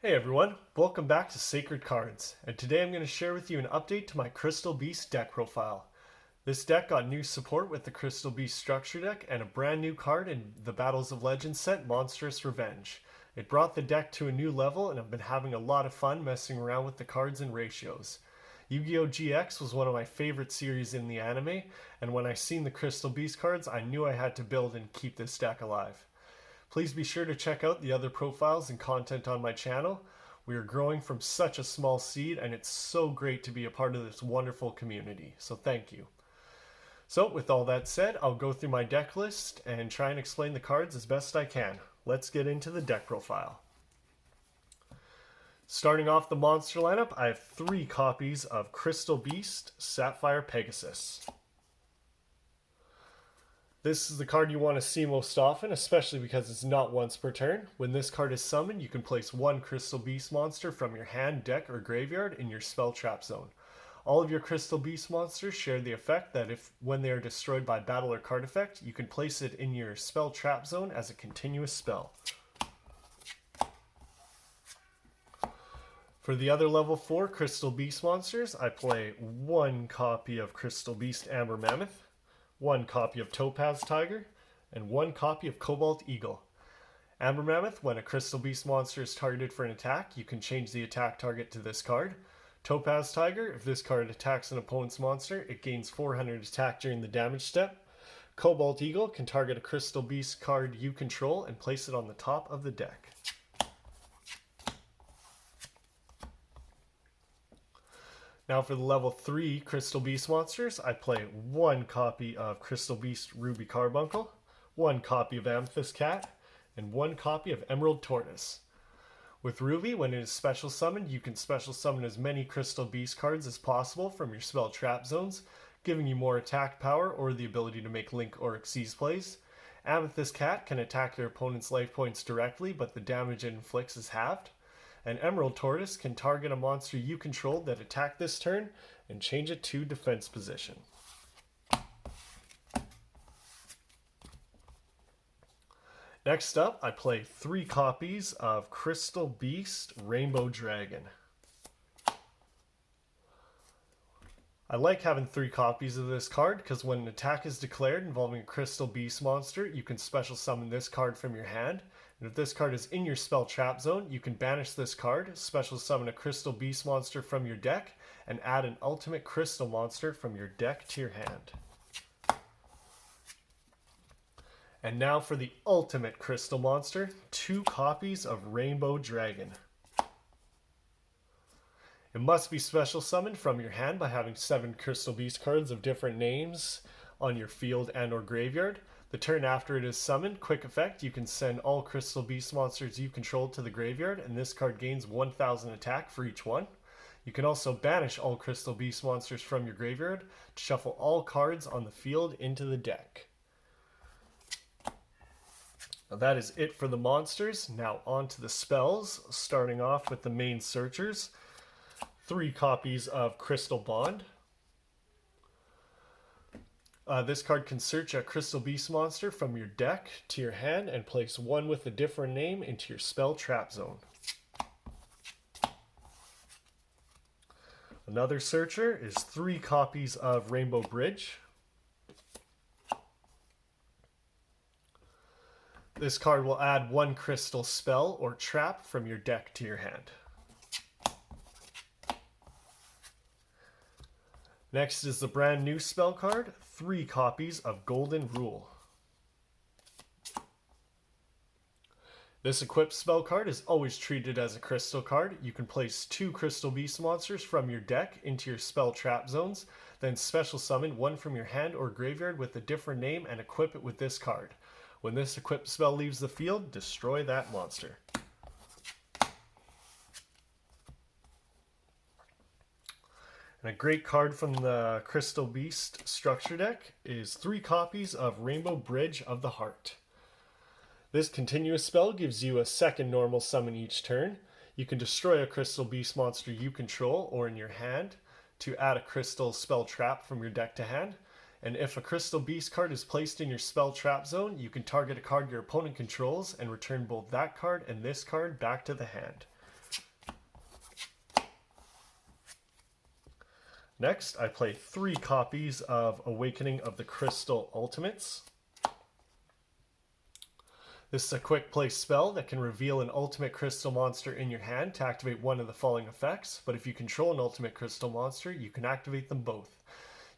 Hey everyone, welcome back to Sacred Cards, and today I'm going to share with you an update to my Crystal Beast deck profile. This deck got new support with the Crystal Beast structure deck and a brand new card in the Battles of Legends set, Monstrous Revenge. It brought the deck to a new level and I've been having a lot of fun messing around with the cards and ratios. Yu-Gi-Oh! GX was one of my favorite series in the anime, and when I seen the Crystal Beast cards, I knew I had to build and keep this deck alive. Please be sure to check out the other profiles and content on my channel. We are growing from such a small seed and it's so great to be a part of this wonderful community, so thank you. So with all that said, I'll go through my deck list and try and explain the cards as best I can. Let's get into the deck profile. Starting off the monster lineup, I have 3 copies of Crystal Beast Sapphire Pegasus. This is the card you want to see most often, especially because it's not once per turn. When this card is summoned, you can place 1 Crystal Beast monster from your hand, deck, or graveyard in your spell trap zone. All of your Crystal Beast monsters share the effect that when they are destroyed by battle or card effect, you can place it in your spell trap zone as a continuous spell. For the other level 4 Crystal Beast monsters, I play 1 copy of Crystal Beast Amber Mammoth, 1 copy of Topaz Tiger, and 1 copy of Cobalt Eagle. Amber Mammoth, when a Crystal Beast monster is targeted for an attack, you can change the attack target to this card. Topaz Tiger, if this card attacks an opponent's monster, it gains 400 attack during the damage step. Cobalt Eagle can target a Crystal Beast card you control and place it on the top of the deck. Now for the level 3 Crystal Beast monsters, I play 1 copy of Crystal Beast Ruby Carbuncle, 1 copy of Amethyst Cat, and 1 copy of Emerald Tortoise. With Ruby, when it is special summoned, you can special summon as many Crystal Beast cards as possible from your spell trap zones, giving you more attack power or the ability to make Link or Xyz plays. Amethyst Cat can attack your opponent's life points directly, but the damage it inflicts is halved. An Emerald Tortoise can target a monster you control that attacked this turn and change it to defense position. Next up, I play 3 copies of Crystal Beast Rainbow Dragon. I like having 3 copies of this card because when an attack is declared involving a Crystal Beast monster, you can special summon this card from your hand. And if this card is in your spell trap zone, you can banish this card, special summon a Crystal Beast monster from your deck, and add an ultimate crystal monster from your deck to your hand. And now for the ultimate crystal monster, 2 copies of Rainbow Dragon. It must be special summoned from your hand by having 7 Crystal Beast cards of different names on your field and or graveyard. The turn after it is summoned, quick effect, you can send all Crystal Beast monsters you control to the graveyard, and this card gains 1000 attack for each one. You can also banish all Crystal Beast monsters from your graveyard to shuffle all cards on the field into the deck. Now that is it for the monsters. Now on to the spells, starting off with the main searchers. 3 copies of Crystal Bond. This card can search a Crystal Beast monster from your deck to your hand and place 1 with a different name into your spell trap zone. Another searcher is 3 copies of Rainbow Bridge. This card will add 1 crystal spell or trap from your deck to your hand. Next is the brand new spell card, 3 copies of Golden Rule. This equipped spell card is always treated as a crystal card. You can place 2 Crystal Beast monsters from your deck into your spell trap zones, then special summon 1 from your hand or graveyard with a different name and equip it with this card. When this equipped spell leaves the field, destroy that monster. And a great card from the Crystal Beast structure deck is 3 copies of Rainbow Bridge of the Heart. This continuous spell gives you a 2nd normal summon each turn. You can destroy a Crystal Beast monster you control or in your hand to add a crystal spell trap from your deck to hand. And if a Crystal Beast card is placed in your spell trap zone, you can target a card your opponent controls and return both that card and this card back to the hand. Next, I play 3 copies of Awakening of the Crystal Ultimates. This is a quick play spell that can reveal an ultimate crystal monster in your hand to activate one of the following effects, but if you control an ultimate crystal monster, you can activate them both.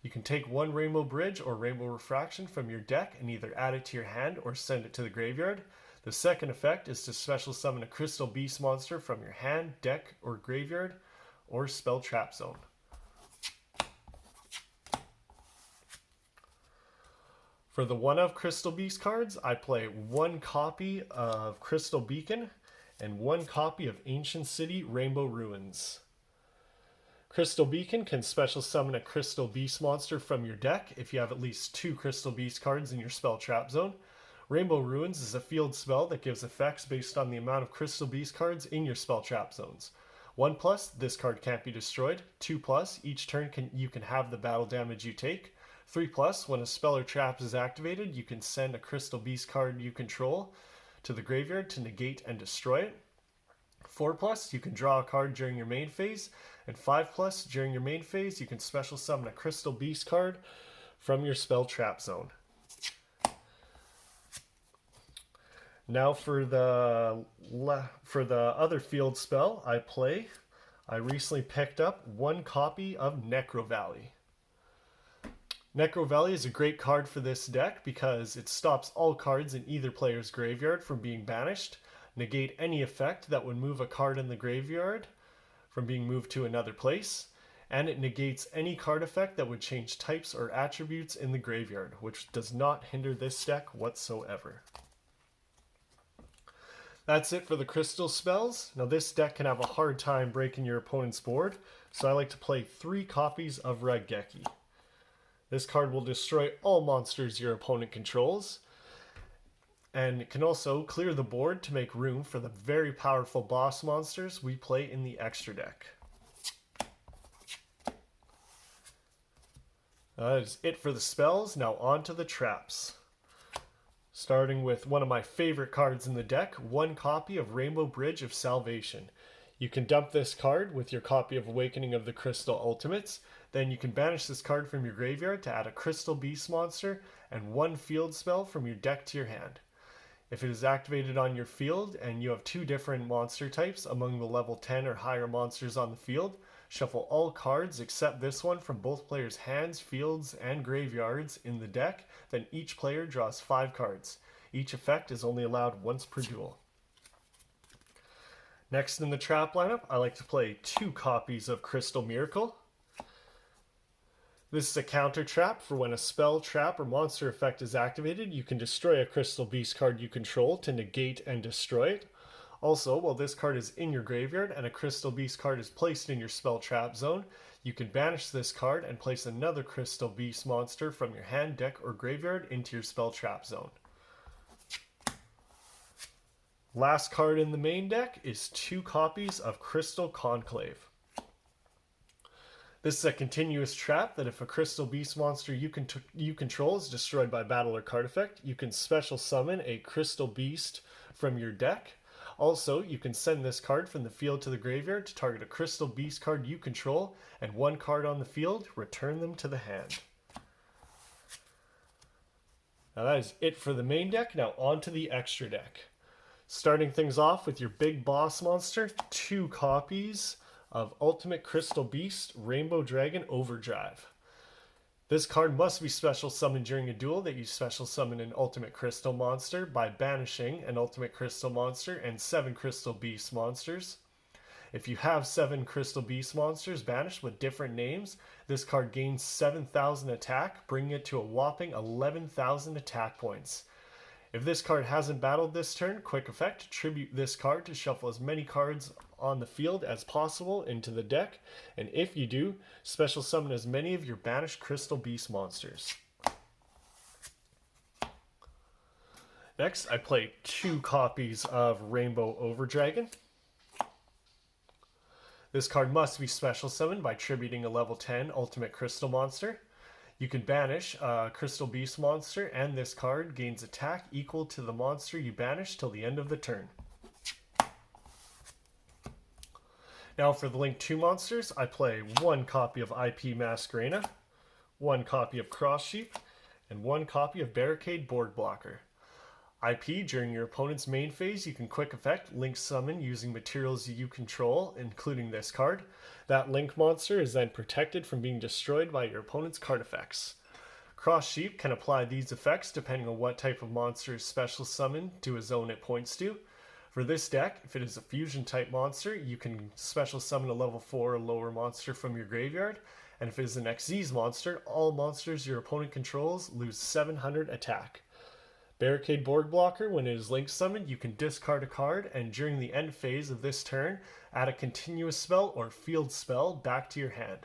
You can take one Rainbow Bridge or Rainbow Refraction from your deck and either add it to your hand or send it to the graveyard. The second effect is to special summon a Crystal Beast monster from your hand, deck, or graveyard, or spell trap zone. For the 1-of Crystal Beast cards, I play 1 copy of Crystal Beacon and 1 copy of Ancient City Rainbow Ruins. Crystal Beacon can special summon a Crystal Beast monster from your deck if you have at least 2 Crystal Beast cards in your spell trap zone. Rainbow Ruins is a field spell that gives effects based on the amount of Crystal Beast cards in your spell trap zones. 1+, this card can't be destroyed. 2+, each turn you can have the battle damage you take. 3+, when a spell or trap is activated, you can send a Crystal Beast card you control to the graveyard to negate and destroy it. 4+, you can draw a card during your main phase. And 5+, during your main phase, you can special summon a Crystal Beast card from your spell trap zone. Now for the other field spell I recently picked up 1 copy of Necro Valley. Necro Valley is a great card for this deck because it stops all cards in either player's graveyard from being banished, negate any effect that would move a card in the graveyard from being moved to another place, and it negates any card effect that would change types or attributes in the graveyard, which does not hinder this deck whatsoever. That's it for the crystal spells. Now this deck can have a hard time breaking your opponent's board, so I like to play 3 copies of Raigeki. This card will destroy all monsters your opponent controls, and it can also clear the board to make room for the very powerful boss monsters we play in the extra deck. That is it for the spells. Now on to the traps. Starting with one of my favorite cards in the deck, 1 copy of Rainbow Bridge of Salvation. You can dump this card with your copy of Awakening of the Crystal Ultimates. Then you can banish this card from your graveyard to add a Crystal Beast monster and 1 field spell from your deck to your hand. If it is activated on your field and you have 2 different monster types among the level 10 or higher monsters on the field, shuffle all cards except this one from both players' hands, fields, and graveyards in the deck, then each player draws 5 cards. Each effect is only allowed once per duel. Next in the trap lineup, I like to play 2 copies of Crystal Miracle. This is a counter trap for when a spell, trap, or monster effect is activated. You can destroy a Crystal Beast card you control to negate and destroy it. Also, while this card is in your graveyard and a Crystal Beast card is placed in your spell trap zone, you can banish this card and place another Crystal Beast monster from your hand, deck, or graveyard into your spell trap zone. Last card in the main deck is 2 copies of Crystal Conclave. This is a continuous trap that if a Crystal Beast monster you control is destroyed by battle or card effect, you can special summon a Crystal Beast from your deck. Also, you can send this card from the field to the graveyard to target a Crystal Beast card you control, and 1 card on the field, return them to the hand. Now that is it for the main deck. Now on to the extra deck. Starting things off with your big boss monster, 2 copies of Ultimate Crystal Beast Rainbow Dragon Overdrive. This card must be special summoned during a duel that you special summon an Ultimate Crystal monster by banishing an Ultimate Crystal monster and 7 Crystal Beast monsters. If you have 7 Crystal Beast monsters banished with different names, this card gains 7,000 attack, bringing it to a whopping 11,000 attack points. If this card hasn't battled this turn, quick effect, tribute this card to shuffle as many cards on the field as possible into the deck, and if you do, special summon as many of your banished Crystal Beast monsters. Next, I play 2 copies of Rainbow Overdragon. This card must be special summoned by tributing a level 10 Ultimate Crystal monster. You can banish a Crystal Beast monster, and this card gains attack equal to the monster you banish till the end of the turn. Now for the Link 2 monsters, I play 1 copy of IP Masquerena, 1 copy of Cross Sheep, and 1 copy of Barricade Board Blocker. IP, during your opponent's main phase, you can quick effect Link Summon using materials you control, including this card. That Link monster is then protected from being destroyed by your opponent's card effects. Cross Sheep can apply these effects depending on what type of monster is special summoned to a zone it points to. For this deck, if it is a fusion type monster, you can special summon a level 4 or lower monster from your graveyard. And if it is an Xyz monster, all monsters your opponent controls lose 700 attack. Barricade Board Blocker, when it is Link summoned, you can discard a card, and during the end phase of this turn, add a continuous spell or field spell back to your hand.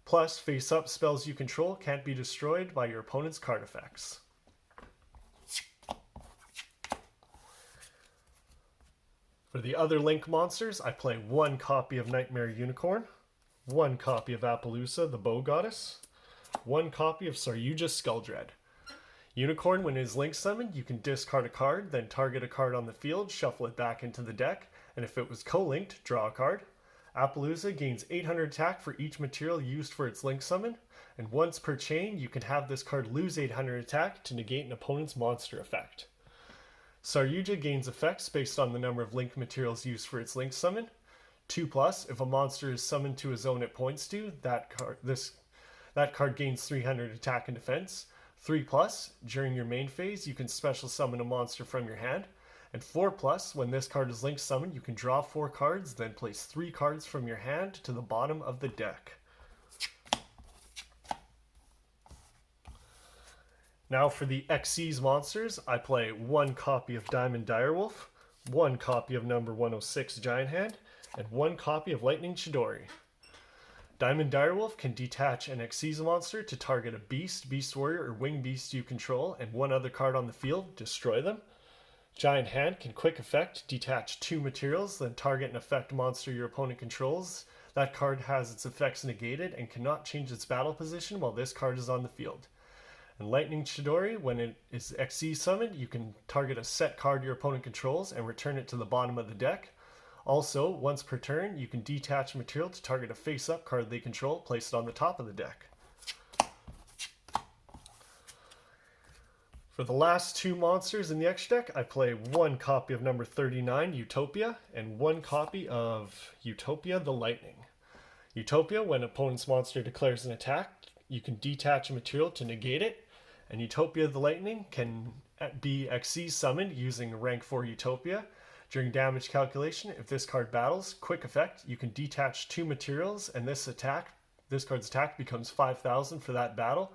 Plus, face-up spells you control can't be destroyed by your opponent's card effects. For the other Link monsters, I play 1 copy of Nightmare Unicorn, 1 copy of Appaloosa, the Bow Goddess, 1 copy of Saryuja Skulldread. Unicorn, when it is Link summoned, you can discard a card, then target a card on the field, shuffle it back into the deck, and if it was co-linked, draw a card. Appaloosa gains 800 attack for each material used for its Link summon, and once per chain, you can have this card lose 800 attack to negate an opponent's monster effect. Saryuja gains effects based on the number of Link materials used for its Link summon. 2+, if a monster is summoned to a zone it points to, that card gains 300 attack and defense. 3+, during your main phase, you can special summon a monster from your hand. And 4+, when this card is Link summoned, you can draw 4 cards, then place 3 cards from your hand to the bottom of the deck. Now for the Xyz monsters, I play 1 copy of Diamond Direwolf, 1 copy of number 106 Giant Hand, and 1 copy of Lightning Chidori. Diamond Direwolf can detach an Xyz monster to target a beast, beast warrior, or winged beast you control, and 1 other card on the field, destroy them. Giant Hand can quick effect, detach 2 materials, then target an effect monster your opponent controls. That card has its effects negated and cannot change its battle position while this card is on the field. And Lightning Chidori, when it is Xyz summoned, you can target a set card your opponent controls and return it to the bottom of the deck. Also, once per turn, you can detach material to target a face-up card they control, place it on the top of the deck. For the last 2 monsters in the extra deck, I play 1 copy of number 39, Utopia, and 1 copy of Utopia the Lightning. Utopia, when an opponent's monster declares an attack, you can detach a material to negate it, and Utopia the Lightning can be Xyz summoned using rank 4 Utopia. During damage calculation, if this card battles, quick effect, you can detach 2 materials, and this card's attack becomes 5,000 for that battle.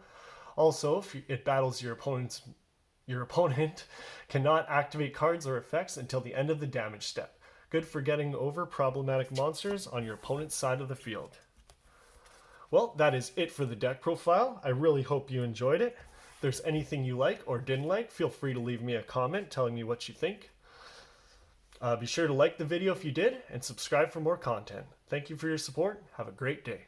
Also, if it battles your opponent cannot activate cards or effects until the end of the damage step. Good for getting over problematic monsters on your opponent's side of the field. Well, that is it for the deck profile. I really hope you enjoyed it. If there's anything you like or didn't like, feel free to leave me a comment telling me what you think. Be sure to like the video if you did, and subscribe for more content. Thank you for your support. Have a great day.